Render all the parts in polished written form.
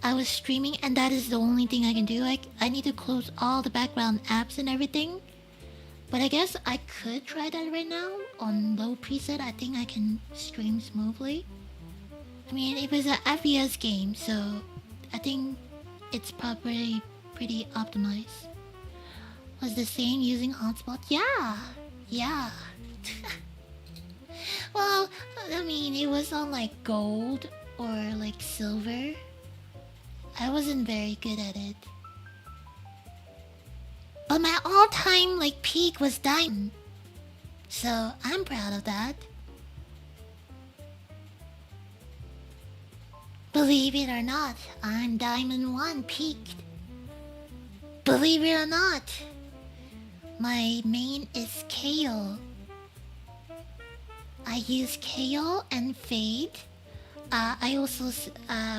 I was streaming, and that is the only thing I can do. Like, I need to close all the background apps and everything. But I guess I could try that right now on low preset. I think I can stream smoothly. I mean, it was an FPS game, so I think it's probably pretty optimized. Was the same using hotspot? Yeah, yeah. Well, I mean, it was on like gold or like silver. I wasn't very good at it. But my all-time like peak was diamond. So I'm proud of that. Believe it or not, I'm Diamond 1 peaked. Believe it or not, my main is Kale. I use Kale and Fade. I also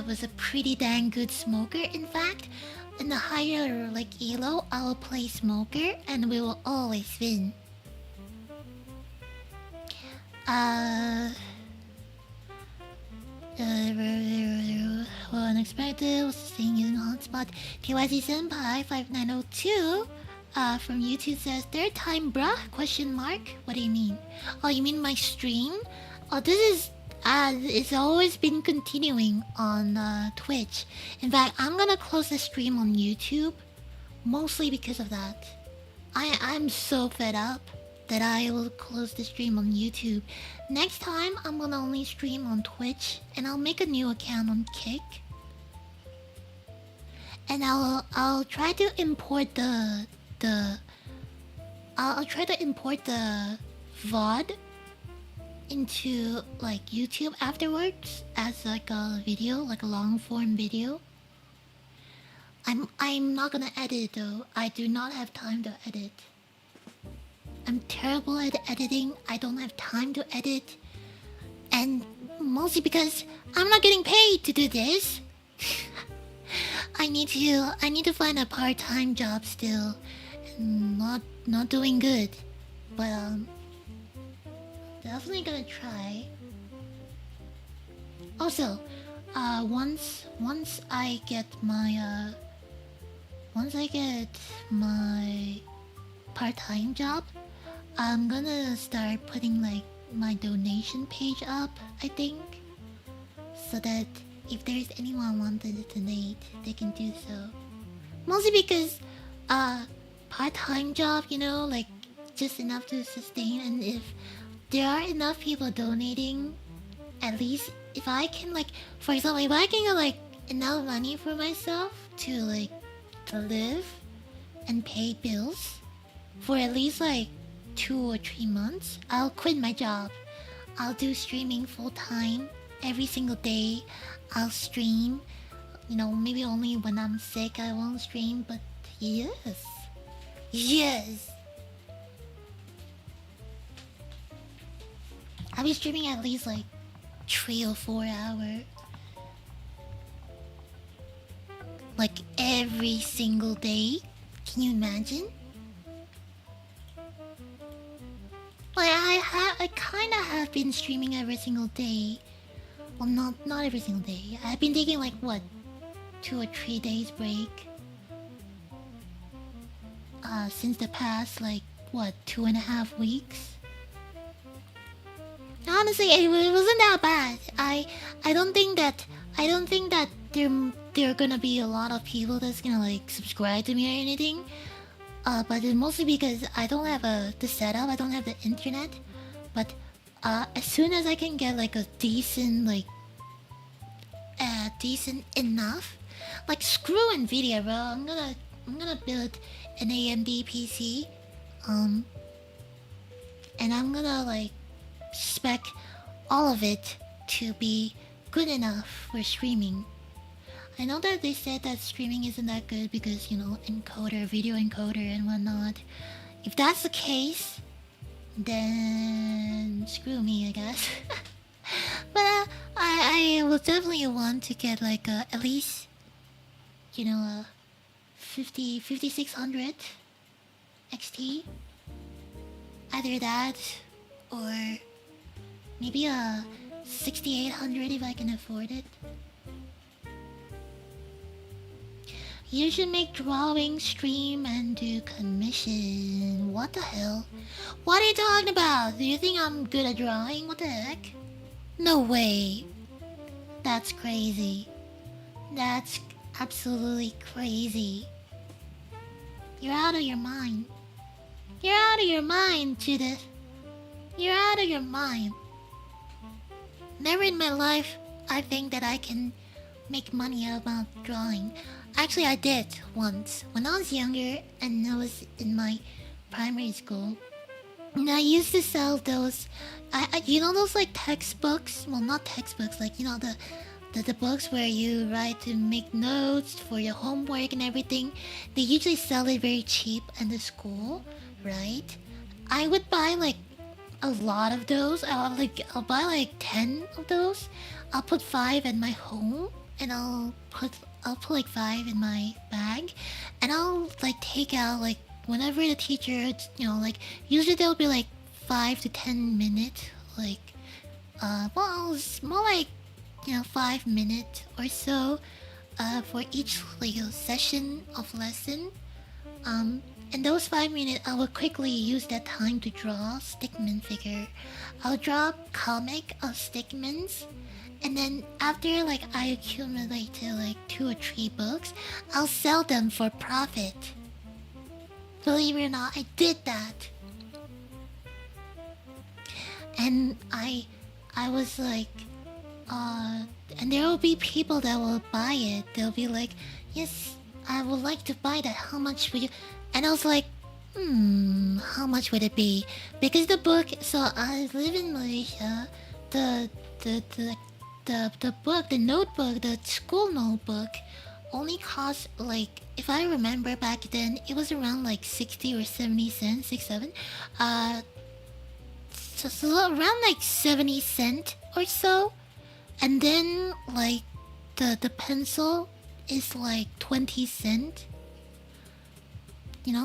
was a pretty dang good smoker. In fact, in the higher like elo, I'll play smoker and we will always win. Unexpected was staying using hotspot. TYZ Senpai 5902 from YouTube says third time bruh question mark. What do you mean? Oh, you mean my stream? Oh, this is it's always been continuing on Twitch. In fact, I'm gonna close the stream on YouTube mostly because of that. I'm so fed up that I will close the stream on YouTube. Next time, I'm gonna only stream on Twitch, and I'll make a new account on Kick. And I'll try to import the I'll try to import the VOD into like YouTube afterwards as like a video, like a long form video. I'm not gonna edit though. I do not have time to edit. I'm terrible at editing. I don't have time to edit. And mostly because I'm not getting paid to do this. I need to find a part-time job still. And not doing good. But definitely gonna try. Also, once I get my part-time job, I'm gonna start putting like my donation page up, I think, so that if there's anyone wanted to donate, they can do so. Mostly because part-time job, you know, like just enough to sustain, and if there are enough people donating, at least if I can like, for example, if I can get like enough money for myself to like to live and pay bills for at least like 2 or 3 months, I'll quit my job. I'll do streaming full time every single day. I'll stream, you know, maybe only when I'm sick I won't stream, but yes. Yes. I'll be streaming at least like 3 or 4 hours. Like every single day. Can you imagine? Like I kind of have been streaming every single day. Well, not every single day. I've been taking like what, 2 or 3 days break. Since the past like what, 2.5 weeks. Honestly, it wasn't that bad. I don't think that there are gonna be a lot of people that's gonna like subscribe to me or anything. But it's mostly because I don't have the setup. I don't have the internet. But as soon as I can get like a decent decent enough, like screw Nvidia, bro. I'm gonna build an AMD PC, and I'm gonna like spec all of it to be good enough for streaming. I know that they said that streaming isn't that good because, you know, encoder, video encoder and whatnot. If that's the case, then screw me, I guess. But I will definitely want to get like at least, you know, a 5600 XT. Either that or maybe a 6800 if I can afford it. You should make drawing, stream, and do commission. What the hell? What are you talking about? Do you think I'm good at drawing? What the heck? No way. That's crazy. That's absolutely crazy. You're out of your mind. You're out of your mind, Judith. You're out of your mind. Never in my life I think that I can make money about drawing. Actually, I did once when I was younger and I was in my primary school. And I used to sell those, you know those like textbooks? Well, not textbooks, like you know the books where you write to make notes for your homework and everything. They usually sell it very cheap in the school, right? I would buy like a lot of those. I'll buy like 10 of those. I'll put 5 in my home, and I'll put like 5 in my bag, and I'll like take out like whenever the teacher, like usually there'll be like 5 to 10 minutes, like well, it's more like 5 minutes or so, for each like session of lesson. In those 5 minutes, I will quickly use that time to draw stickman figure. I'll draw comic of stickmans, and then after like I accumulate to like 2 or 3 books, I'll sell them for profit. Believe it or not, I did that, and I was like, and there will be people that will buy it. They'll be like, yes, I would like to buy that. How much would you? And I was like, how much would it be? Because the book. So I live in Malaysia. The book, the notebook, the school notebook, only cost like, if I remember back then, it was around like 60 or 70 cents, 6, 7. So around like 70 cents or so, and then like the pencil is like 20 cents.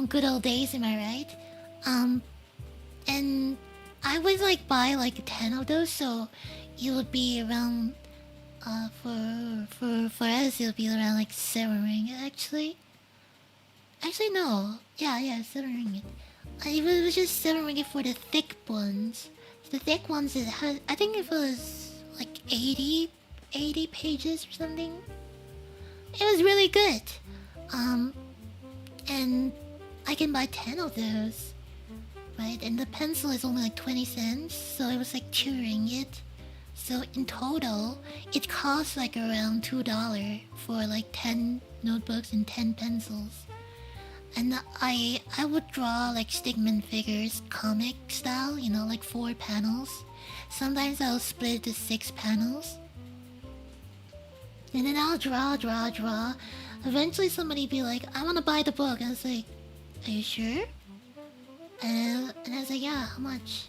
Good old days, am I right? And I would like buy like 10 of those, so it would be around, for us it would be around like 7 ringgit actually. Actually no, yeah, 7 ringgit. It was just 7 ringgit for the thick ones. The thick ones, it had, I think it was like 80 pages or something. It was really good. And I can buy 10 of those, right? And the pencil is only like 20 cents, so it was like 2 ringgit. So in total, it costs like around $2 for like 10 notebooks and 10 pencils. And I would draw like stickman figures, comic style, like 4 panels. Sometimes I'll split it to 6 panels. And then I'll draw. Eventually somebody be like, I want to buy the book. And I was like, are you sure? And I was like, yeah, how much?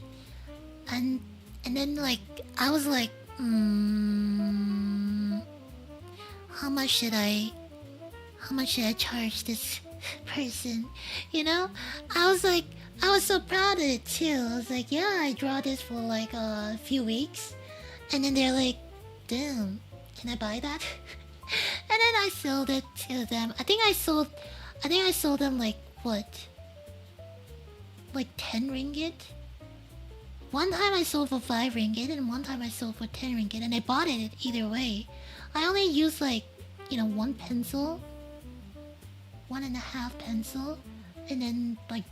And then like, I was like, how much should I charge this person? I was like, I was so proud of it too. I was like, yeah, I draw this for like a few weeks. And then they're like, damn, can I buy that? And then I sold it to them. I think I sold them like what? Like 10 ringgit? One time I sold for 5 ringgit, and one time I sold for 10 ringgit, and I bought it either way. I only used like, 1 pencil, 1.5 pencil, and then like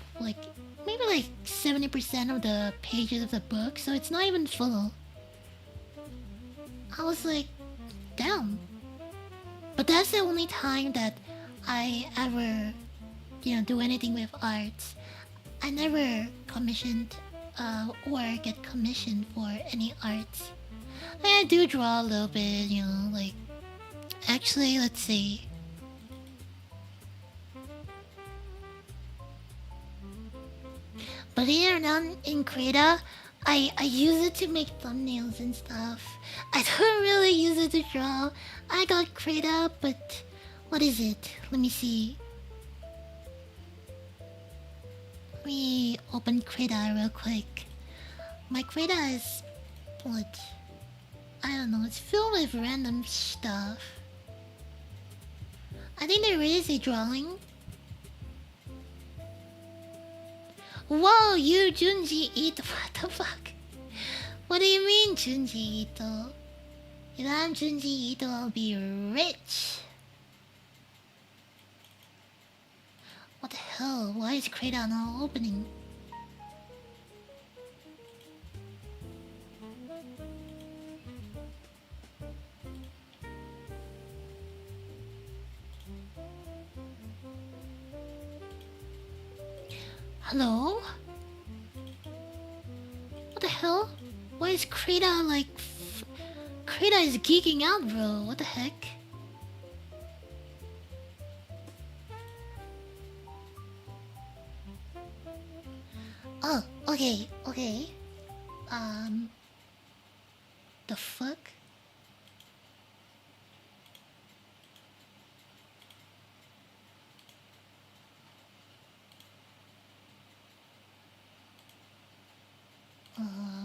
maybe like 70% of the pages of the book, so it's not even full. I was like, damn. But that's the only time that I ever, do anything with arts. I never commissioned or get commissioned for any arts. I do draw a little bit, like, actually, let's see. But here and in Krita, I use it to make thumbnails and stuff. I don't really use it to draw. I got Krita, but what is it? Let me see. Let me open Krita real quick. My Krita is what? I don't know. It's filled with random stuff. I think there is a drawing. Whoa, you Junji Ito. What the fuck? What do you mean, Junji Ito? If I'm Junji Ito, I'll be rich. What the hell? Why is Krita not opening? Hello? What the hell? Why is Krita like... Krita is geeking out, bro. What the heck? Oh, okay, okay. The fuck?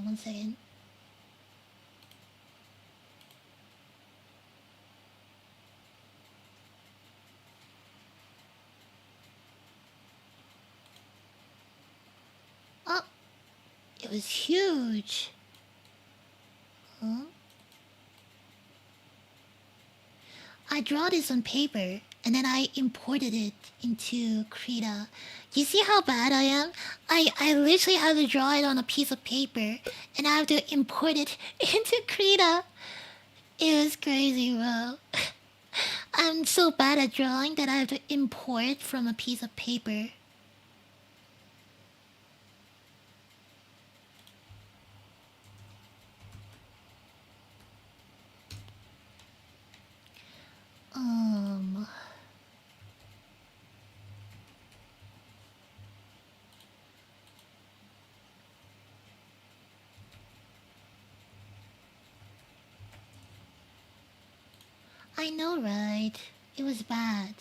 One second. Oh, it was huge. Huh? I draw this on paper and then I imported it into Krita. You see how bad I am? I literally have to draw it on a piece of paper and I have to import it into Krita. It was crazy, bro. I'm so bad at drawing that I have to import from a piece of paper. I know, right? It was bad.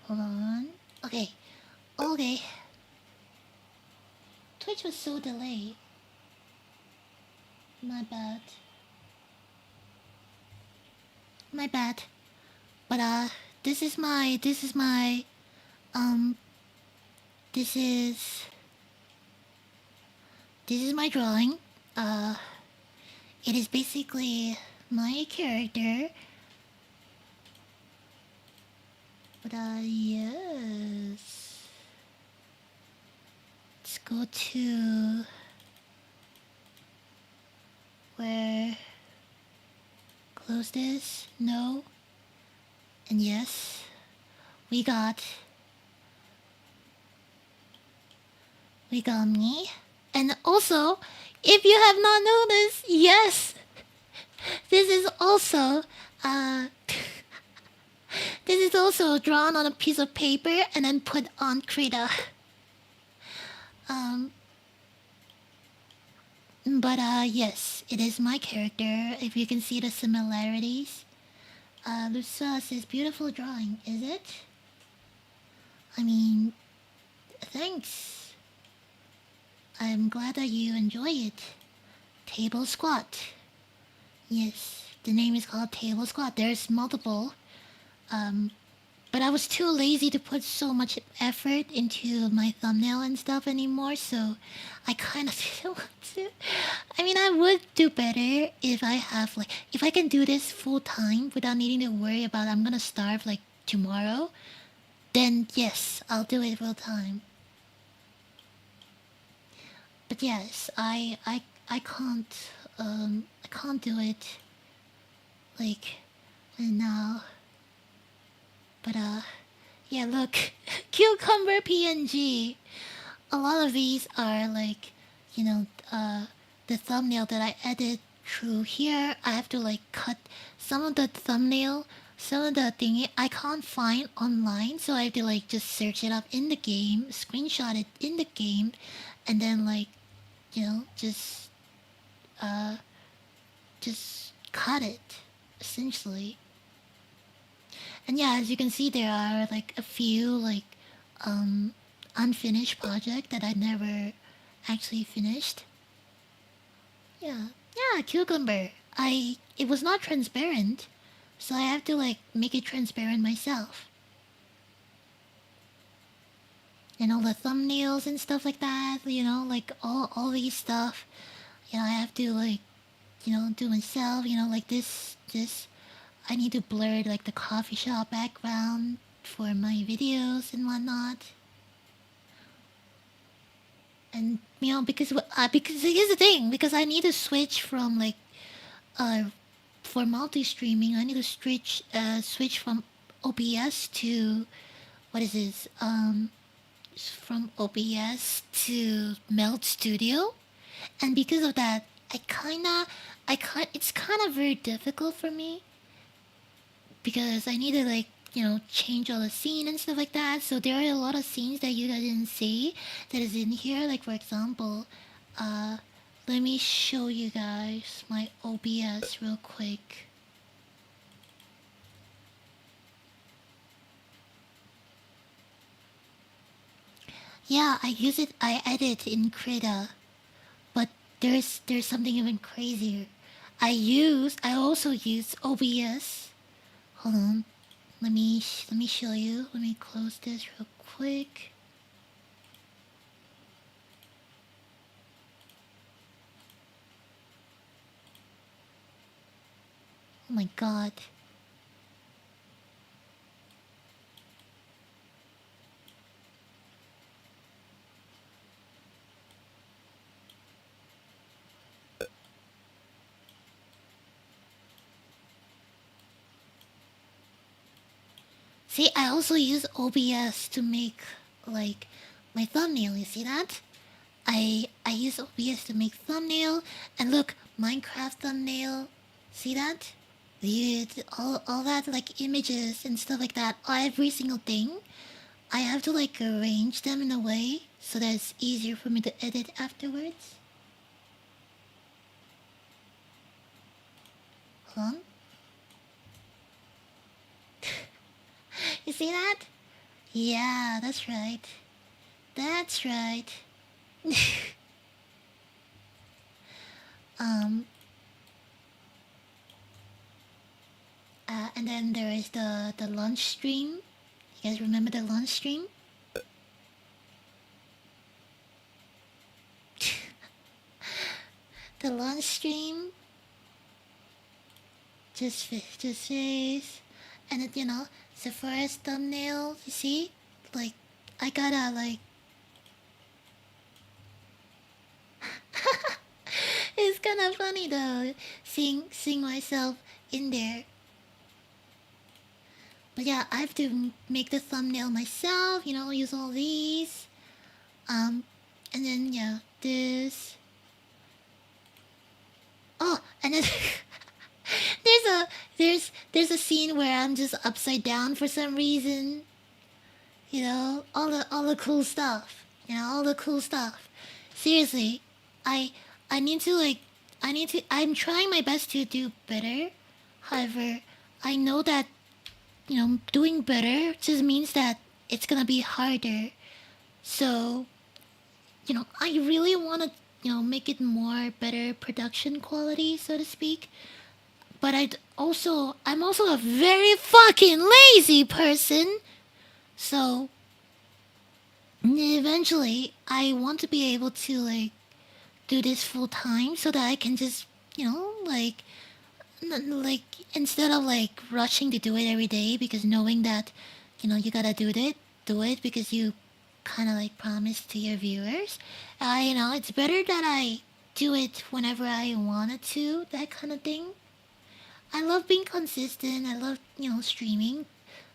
Hold on. Okay. Okay. Twitch was so delayed. My bad. My bad. But this is my this is my drawing. It is basically my character. But yes. Let's go to where close this. No. And yes. We got me. And also, if you have not noticed, yes, this is also this is also drawn on a piece of paper and then put on Krita. But yes, it is my character. If you can see the similarities. Lusa says beautiful drawing, is it? I mean, thanks. I'm glad that you enjoy it. Table Squat. Yes, the name is called Table Squat. There's multiple. But I was too lazy to put so much effort into my thumbnail and stuff anymore, so I kind of didn't want to. I mean, I would do better if I have, like, if I can do this full time without needing to worry about I'm gonna starve, like, tomorrow, then yes, I'll do it full time. But yes, I can't do it, like, right now. But yeah, look, cucumber PNG. A lot of these are like, you know, the thumbnail that I edit through here. I have to like cut some of the thumbnail, some of the thingy I can't find online, so I have to like just search it up in the game, screenshot it in the game, and then like, you know, just cut it, essentially. And yeah, as you can see, there are like a few like unfinished project that I never actually finished. Yeah, yeah, cucumber. It was not transparent, so I have to like make it transparent myself. And all the thumbnails and stuff like that, like all these stuff. I have to like, do myself. Like this. I need to blur like the coffee shop background for my videos and whatnot. And because here's the thing, because I need to switch from like uh for multi streaming, I need to switch from OBS to what is this from OBS to Melt Studio, and because of that, it's kind of very difficult for me because I need to like change all the scene and stuff like that. So there are a lot of scenes that you guys didn't see that is in here. Like for example, uh, let me show you guys my OBS real quick. Yeah, I use it. I edit in Krita, but there's something even crazier. I also use OBS. Hold on. Let me show you. Let me close this real quick. Oh my god. See, I also use OBS to make like my thumbnail. You see that? I use OBS to make thumbnail, and look, Minecraft thumbnail. See that? All that like images and stuff like that. Every single thing. I have to like arrange them in a way so that it's easier for me to edit afterwards. Hold on. You see that? Yeah, that's right. That's right. um. And then there is the lunch stream. You guys remember the lunch stream? The lunch stream. Just face, and then the first thumbnail. You see, like I gotta like. It's kind of funny though, seeing myself in there. But yeah, I have to make the thumbnail myself. Use all these. And then yeah, this. Oh, and then there's a scene where I'm just upside down for some reason. All the cool stuff. All the cool stuff. Seriously, I I need to like I'm trying my best to do better. However, I know that doing better just means that it's gonna be harder. So, I really want to, make it more better production quality, so to speak. But I'm also a very fucking lazy person. So, eventually, I want to be able to, like, do this full time so that I can just, like, like, instead of, like, rushing to do it every day because knowing that, you gotta do it because you kind of like promised to your viewers. It's better that I do it whenever I wanted to, that kind of thing. I love being consistent. I love, streaming,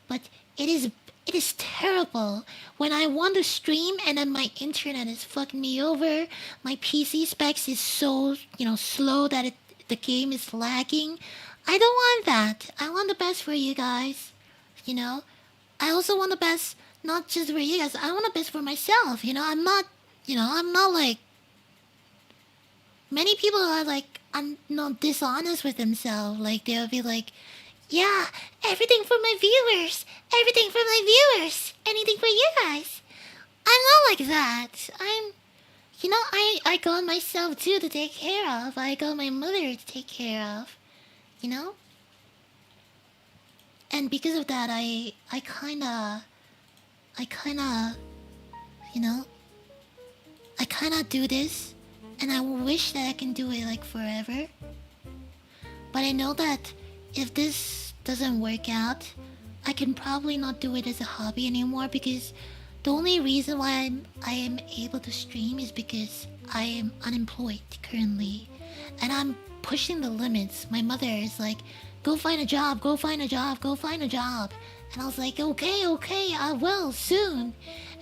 but it is terrible when I want to stream and then my internet is fucking me over. My PC specs is so, slow that the game is lagging. I don't want that. I want the best for you guys. You know, I also want the best not just for you guys. I want the best for myself. I'm not like many people are like I'm not dishonest with themselves. Like they'll be like, yeah, everything for my viewers, everything for my viewers, anything for you guys. I'm not like that. I got myself too to take care of. I got my mother to take care of. You know, and because of that, I kinda, you know, I kinda do this, and I wish that I can do it like forever. But I know that if this doesn't work out, I can probably not do it as a hobby anymore because the only reason why I am able to stream is because I am unemployed currently. And I'm pushing the limits. My mother is like, go find a job, go find a job, go find a job. And I was like, okay, okay, I will soon.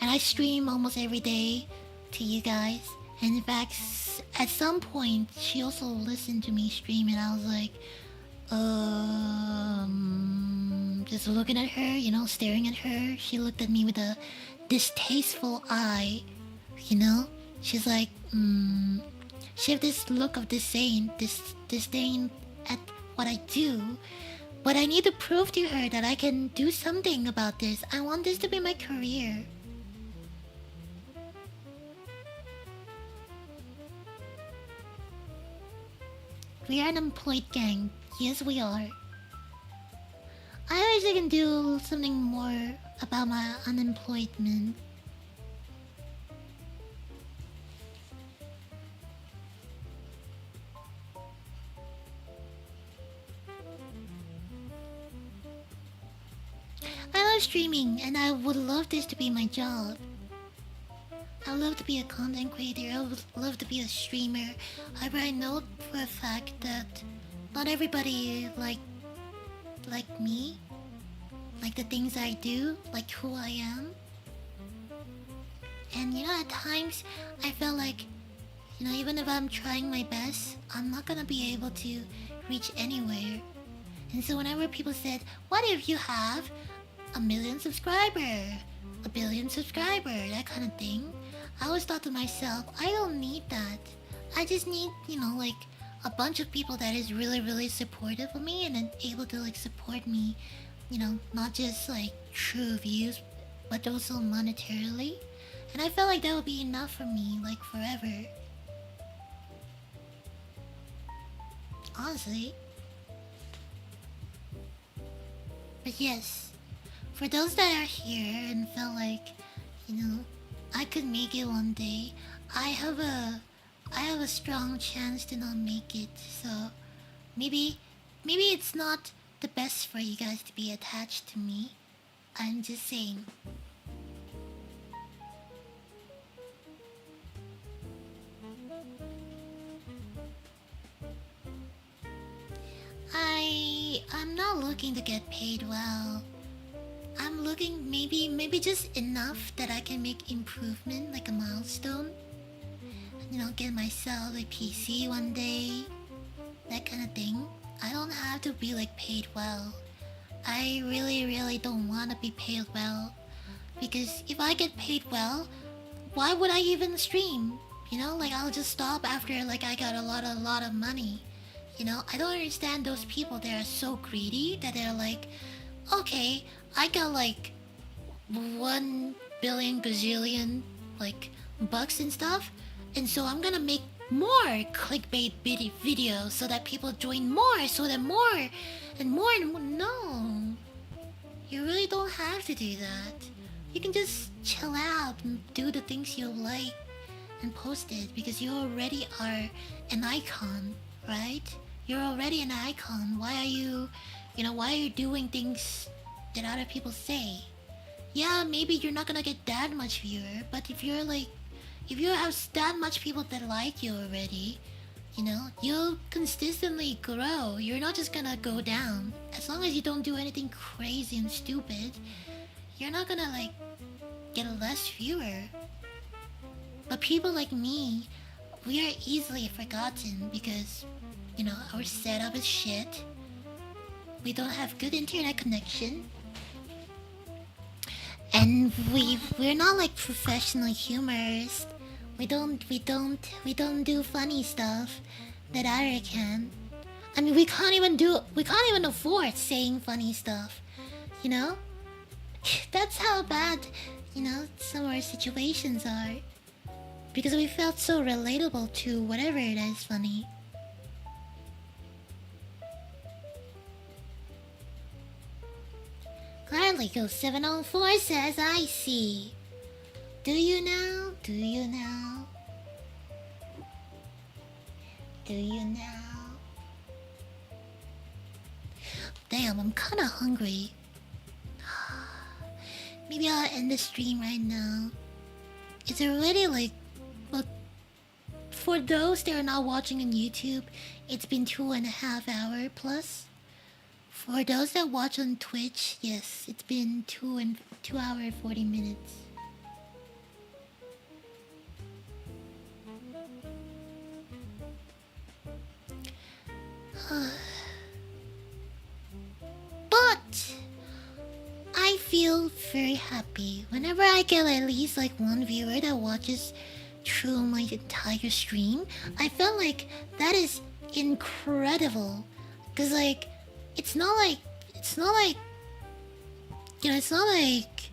And I stream almost every day to you guys. And in fact, at some point, she also listened to me stream, and I was like, just looking at her, staring at her. She looked at me with a distasteful eye, you know? She's like, she had this look of disdain at what I do. But I need to prove to her that I can do something about this. I want this to be my career. We are an employed gang. Yes, we are. I wish I can do something more about my unemployment. I love streaming, and I would love this to be my job. I would love to be a content creator. I would love to be a streamer. However, I know for a fact that not everybody like me, like the things I do, like who I am. And at times I feel like, even if I'm trying my best, I'm not gonna be able to reach anywhere. And so whenever people said, "What if you have 1 million subscribers, 1 billion subscribers," that kind of thing, I always thought to myself, I don't need that. I just need, like a bunch of people that is really, really supportive of me and then able to like support me, not just like true views, but also monetarily. And I felt like that would be enough for me, like forever. Honestly. But yes, for those that are here and felt like, I could make it one day, I have a strong chance to not make it. So maybe it's not the best for you guys to be attached to me. I'm just saying. I'm not looking to get paid well. I'm looking maybe just enough that I can make improvement, like a milestone. Get myself a PC one day, that kind of thing. I don't have to be like paid well. I really, really don't want to be paid well, because if I get paid well, why would I even stream? Like I'll just stop after like I got a lot of money. I don't understand those people that are so greedy that they're like, okay, I got like 1 billion gazillion like bucks and stuff, and so I'm gonna make more clickbait videos so that people join more, so that more and more and more. No, you really don't have to do that. You can just chill out and do the things you like and post it, because you already are an icon, right? You're already an icon. Why are you doing things that other people say? Yeah, maybe you're not gonna get that much viewer, but if you have that much people that like you already, you'll consistently grow. You're not just gonna go down. As long as you don't do anything crazy and stupid, you're not gonna like get a less viewer. But people like me, we are easily forgotten because, our setup is shit. We don't have good internet connection. And we're not like professional humorists. We don't do funny stuff that other can. I mean, we can't even afford saying funny stuff. That's how bad, some of our situations are. because we felt so relatable to whatever it is funny. Carlico 704 says, I see. Do you now? Do you now? Do you now? Damn, I'm kinda hungry. Maybe I'll end the stream right now. It's already like... Well, for those that are not watching on YouTube, it's been 2.5 hours plus. For those that watch on Twitch, yes, it's been 2 hours 40 minutes. But I feel very happy whenever I get at least like one viewer that watches through my entire stream. I felt like that is incredible, cause like it's not like you know, it's not like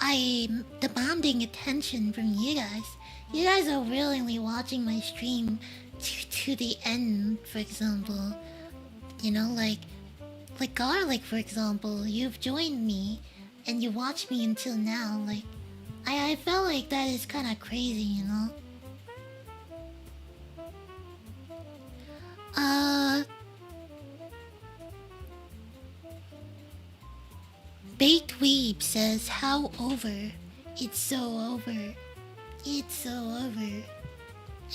I'm demanding attention from you guys. You guys are willingly watching my stream to the end, for example. You know, like Garlic, for example. You've joined me, and you watched me until now. Like, I felt like that is kind of crazy, you know. Baked Weeb says, how over? It's so over. It's so over.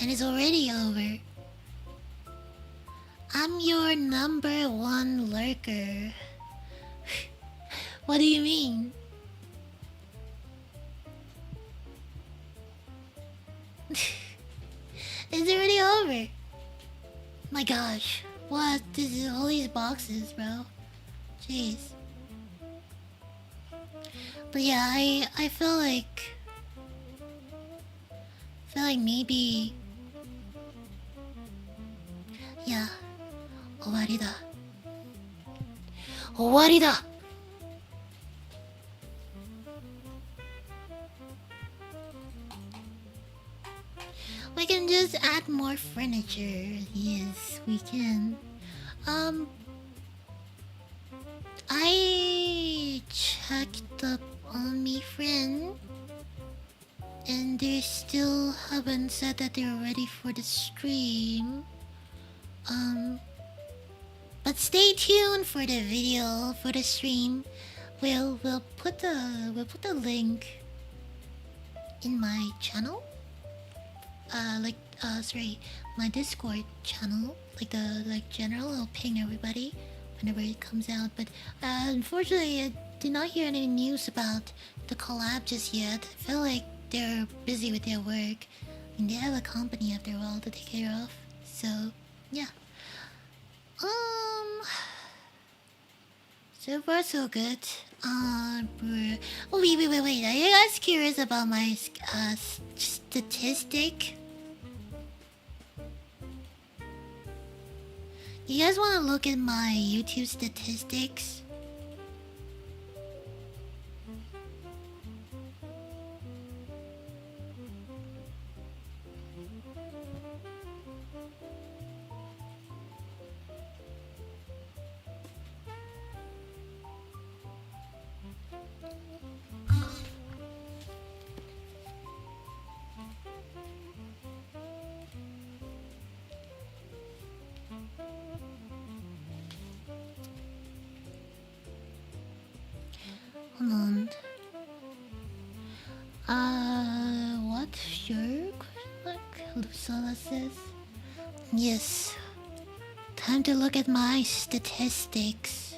And it's already over. I'm your number one lurker. What do you mean? It's already over. My gosh. What? This is all these boxes, bro. Jeez. But yeah, I feel like maybe, yeah, 終わりだ。終わりだ。We can just add more furniture. Yes, we can. I checked up on me friend, and they still haven't said that they're ready for the stream. But stay tuned for the video for the stream. We'll put the link in my channel. Sorry, my Discord channel. Like general, I'll ping everybody whenever it comes out. But unfortunately, I did not hear any news about the collab just yet. I feel like they're busy with their work. I mean, they have a company after all to take care of. So yeah. So far so good. Oh, wait. Are you guys curious about my statistic? You guys want to look at my YouTube statistics? Hold on. What? Sure? Lusala says. Yes. Time to look at my statistics.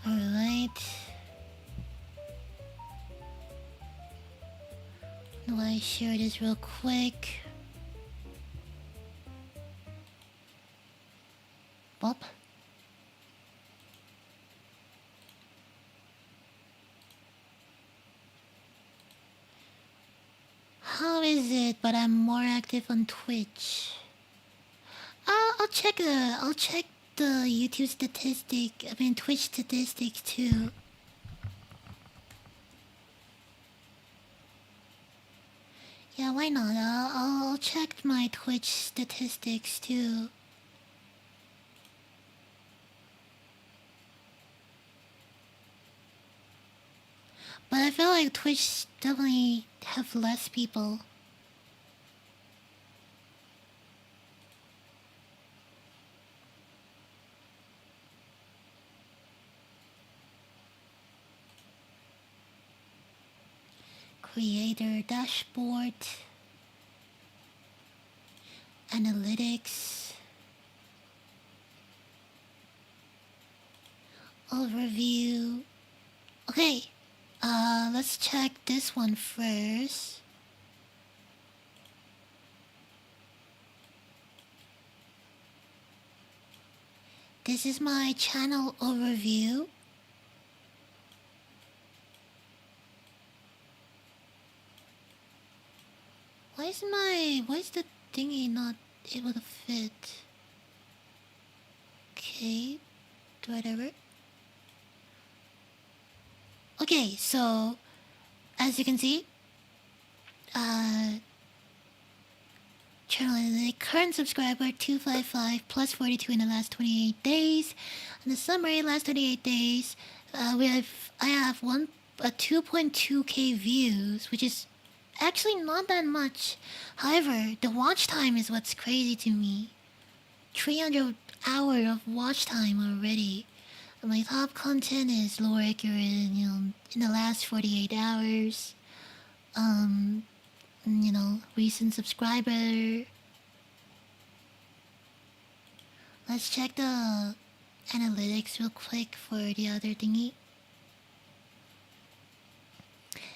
Alright. Do I share this real quick? Bob? How is it but I'm more active on Twitch? I'll check the YouTube statistic. I mean Twitch statistics too. Yeah, why not? I'll check my Twitch statistics too. But I feel like Twitch definitely have less people. Creator dashboard. Analytics. Overview. Okay. Let's check this one first. This is my channel overview. Why is the thingy not able to fit? Okay, whatever. Okay, so as you can see, channel analytics, current subscriber 255 plus 42 in the last 28 days. And the summary last 28 days, I have 2.2k views, which is actually not that much. However, the watch time is what's crazy to me. 300 hours of watch time already. And my top content is lower accurate, in the last 48 hours. Recent subscriber. Let's check the analytics real quick for the other thingy.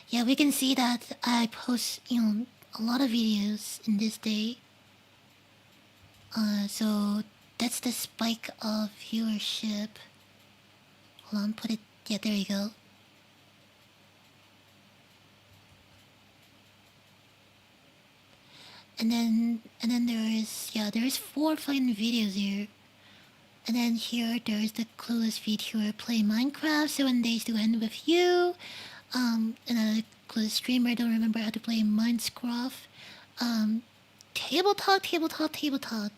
Yeah, we can see that I post, a lot of videos in this day. So that's the spike of viewership. Hold on, yeah, there you go. And then there is 4 fucking videos here. And then here there's the clueless VTuber play Minecraft 7 days to end with you. Another clueless streamer don't remember how to play Minecraft. Table talk.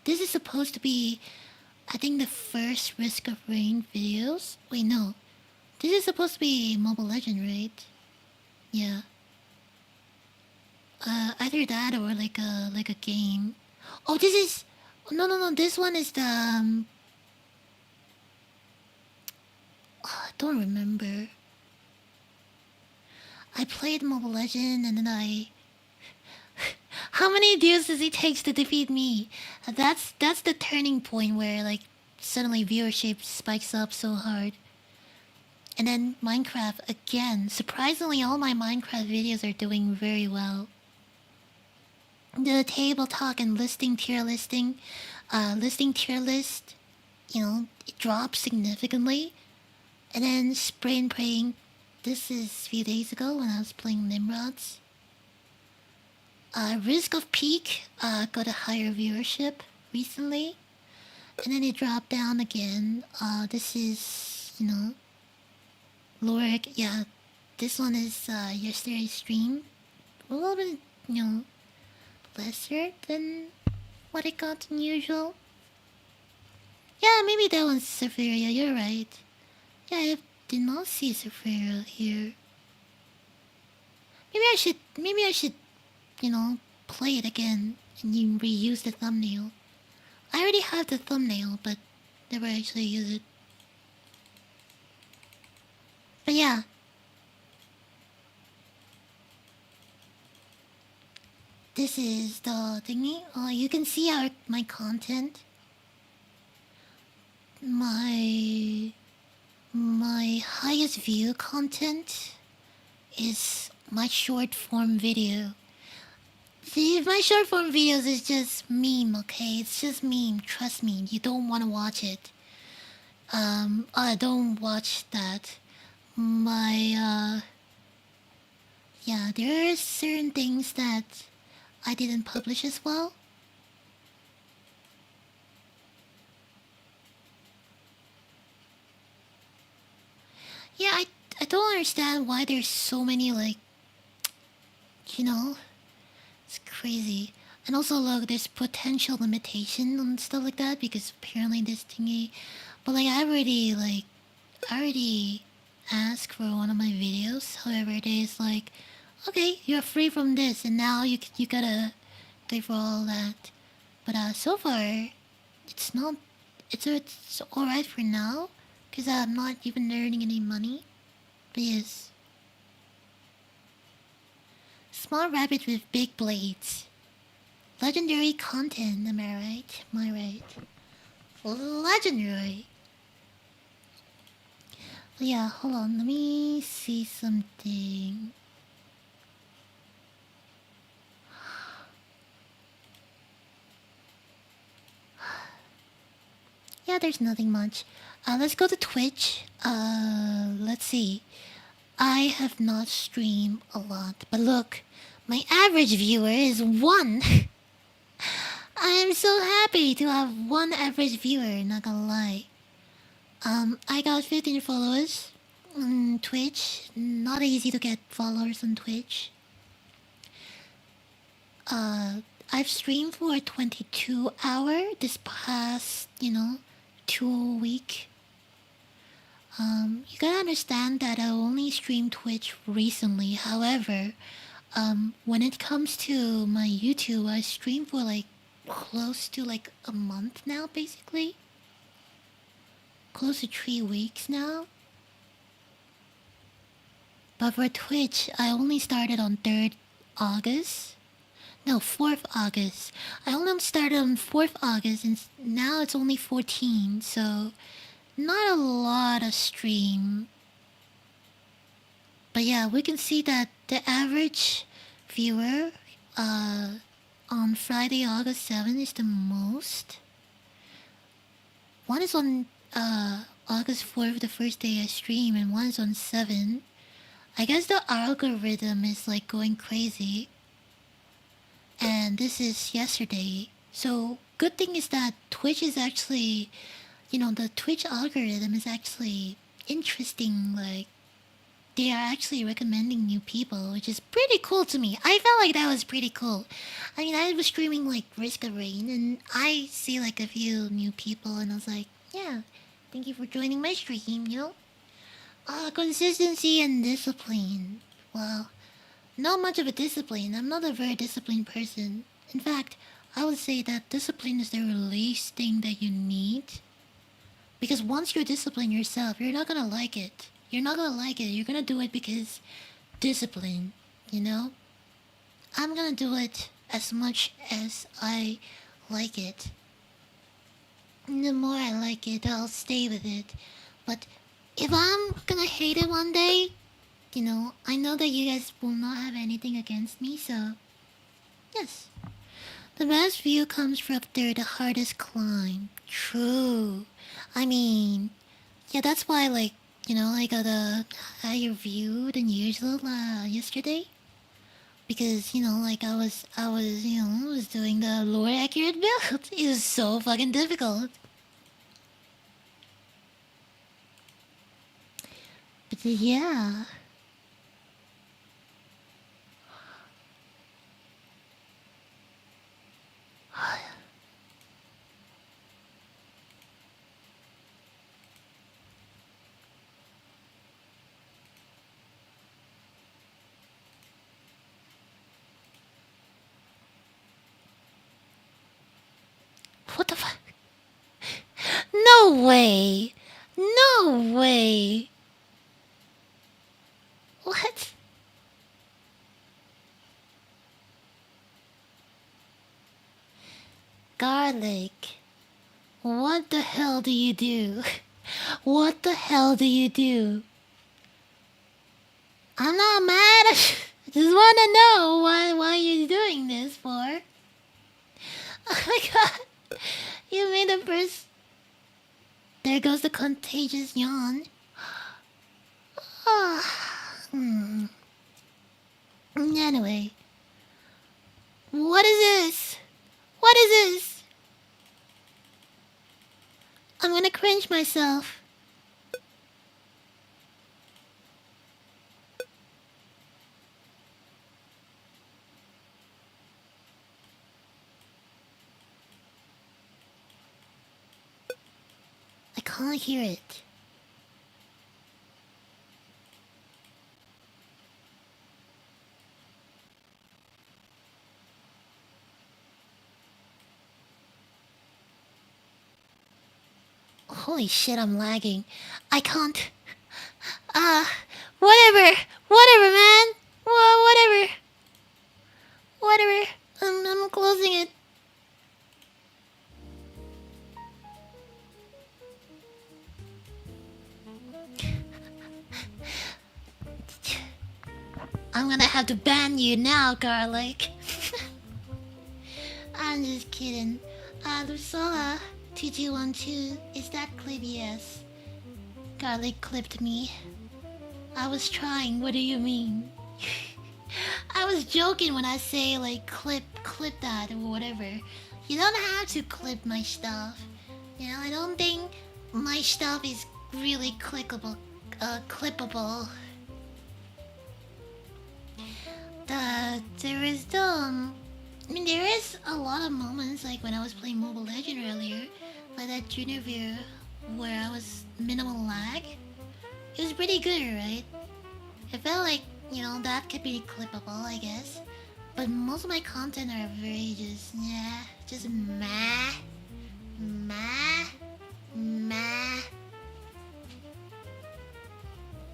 This is supposed to be, I think, the first Risk of Rain videos. Wait, no. This is supposed to be Mobile Legend, right? Yeah. Either that or like a game. Oh, this is no. This one is the I don't remember. I played Mobile Legend and then I. How many duels does it take to defeat me? That's the turning point where like suddenly viewership spikes up so hard. And then Minecraft again. Surprisingly, all my Minecraft videos are doing very well. The table talk and listing tier list, it dropped significantly. And then spray and praying. This is a few days ago when I was playing Nimrods. Risk of Peak got a higher viewership recently. And then it dropped down again. This is, lower. Yeah, this one is yesterday's stream. A little bit, lesser than what it got in usual. Yeah, maybe that one's Sephiria, you're right. Yeah, I did not see Sephiria here. Maybe I should, play it again and you reuse the thumbnail. I already have the thumbnail, but never actually use it. But yeah. This is the thingy. You can see my content. My highest view content is my short form video. See, my short form videos is just meme, okay? It's just meme. Trust me, you don't want to watch it. Don't watch that. Yeah, there are certain things that I didn't publish as well. Yeah, I don't understand why there's so many like, you know, it's crazy. And also look, there's potential limitation and stuff like that because apparently this thingy. But like I already asked for one of my videos. However, it is like, okay, you're free from this, and now you gotta pay for all that. But so far, it's not. It's all right for now, cause I'm not even earning any money. But yes, small rabbit with big blades. Legendary content. Am I right? Am I right? Legendary. But yeah, hold on. Let me see something. Yeah, there's nothing much. Let's go to Twitch. Let's see. I have not streamed a lot, but look, my average viewer is one. I am so happy to have one average viewer, not gonna lie. I got 15 followers on Twitch. Not easy to get followers on Twitch. Uh, I've streamed for 22 hour this past, 2 week. You gotta understand that I only stream Twitch recently. However, when it comes to my YouTube, I stream for like close to like a month now, basically. Close to 3 weeks now. But for Twitch, I only started on 3rd August. No, 4th August. I only started on 4th August, and now it's only 14, so not a lot of stream. But yeah, we can see that the average viewer on Friday, August 7th is the most. One is on August 4th, the first day I stream, and one is on 7th. I guess the algorithm is like going crazy. And this is yesterday. So, good thing is that Twitch is actually, the Twitch algorithm is actually interesting. Like, they are actually recommending new people, which is pretty cool to me. I felt like that was pretty cool. I mean, I was streaming like Risk of Rain, and I see like a few new people, and I was like, yeah, thank you for joining my stream. Consistency and discipline. Well, not much of a discipline. I'm not a very disciplined person. In fact, I would say that discipline is the least thing that you need. Because once you're disciplined yourself, you're not gonna like it. You're not gonna like it. You're gonna do it because discipline, you know? I'm gonna do it as much as I like it. And the more I like it, I'll stay with it. But if I'm gonna hate it one day, I know that you guys will not have anything against me, so yes. The best view comes from after the hardest climb. True. I mean, yeah, that's why, like, I got a higher view than usual yesterday. Because, like, I was doing the lore accurate build. It was so fucking difficult. But yeah. What the fuck? No way! No way! What? Garlic. What the hell do you do? What the hell do you do? I'm not mad. I just want to know why you're doing this for. Oh my god. You made the first. There goes the contagious yawn. Hmm. Anyway. What is this? What is this? I'm gonna cringe myself. can't hear it. Holy shit, I'm lagging. I can't. Ah, whatever. Whatever, man. Whatever. Whatever. I'm closing it. I'm gonna have to ban you now, garlic. I'm just kidding. Lusola 2212, is that clip? Yes. Garlic clipped me. I was trying, what do you mean? I was joking when I say like clip that or whatever. You don't have to clip my stuff. You know, I don't think my stuff is really clippable. There is I mean, there is a lot of moments like when I was playing Mobile Legend earlier, like that junior view where I was minimal lag. It was pretty good, right? It felt like, you know, that could be clippable, I guess. But most of my content are very just meh,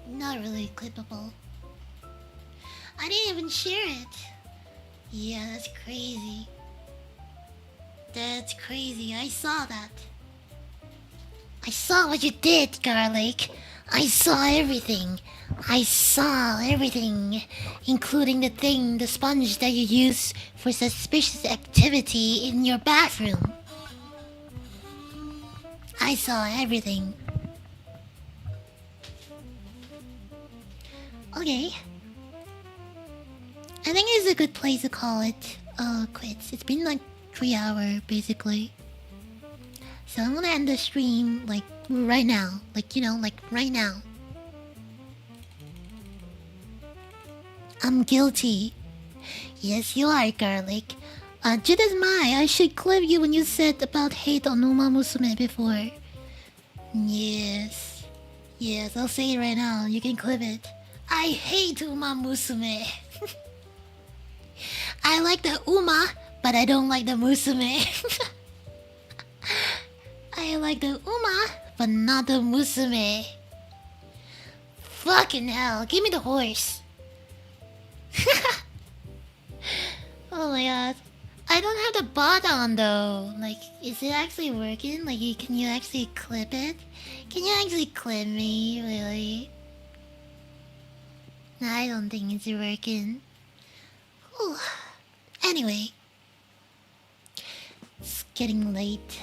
not really clippable. I didn't even share it. Yeah, that's crazy. That's crazy. I saw that. I saw what you did, Garlic. I saw everything. I saw everything, including the sponge that you use for suspicious activity in your bathroom. I saw everything. Okay. I think it's a good place to call it quits. It's been like 3 hours basically. So I'm gonna end the stream like right now. Like, you know, like right now. I'm guilty. Yes, you are, Garlic. Judas Mai, I should clip you when you said about hate on Uma Musume before. Yes. Yes, I'll say it right now. You can clip it. I hate Uma Musume. I like the Uma, but I don't like the Musume. I like the Uma, but not the Musume. Fucking hell, give me the horse. Oh my god. I don't have the bot on though. Like, is it actually working? Like, can you actually clip it? Can you actually clip me, really? No, I don't think it's working. Whew. Anyway. It's getting late.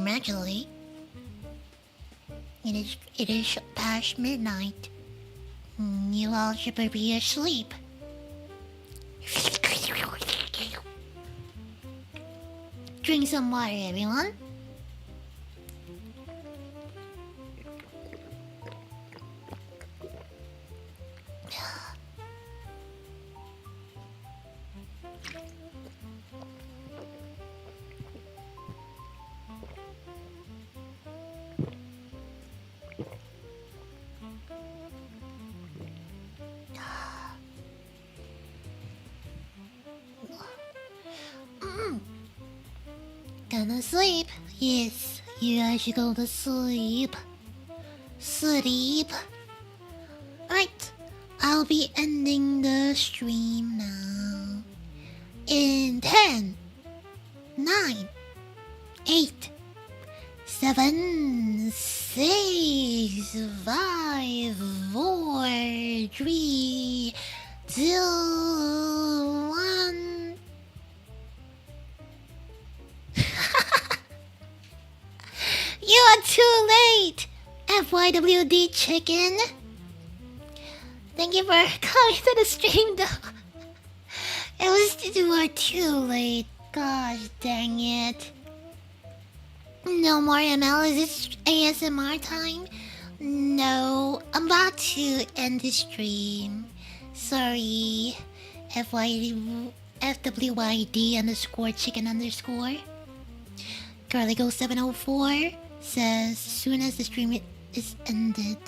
Actually, it is past midnight. You all should be asleep. Drink some water, everyone. Gonna sleep. Yes, you guys should go to sleep. Sleep. Right, I'll be ending the stream now. In 10, 9, 8, 7, 6, 5, 4, 3, 2, 1. You are too late, FYWD chicken. Thank you for coming to the stream, though. You were too late. Gosh dang it. No more ML. Is it ASMR time? No, I'm about to end the stream. Sorry. FWYD underscore chicken underscore. Girligo704 says, soon as the stream is ended.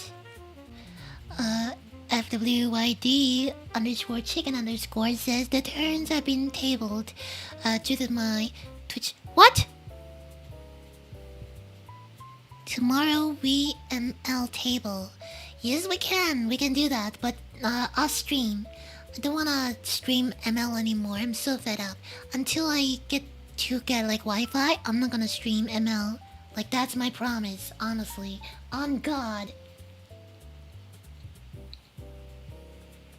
FWYD underscore chicken underscore says the turns have been tabled due to my Twitch. What? Tomorrow we ML table. Yes, we can. We can do that, but I'll stream. I don't wanna stream ML anymore. I'm so fed up. Until I get like Wi-Fi, I'm not gonna stream ML. Like that's my promise, honestly. On God.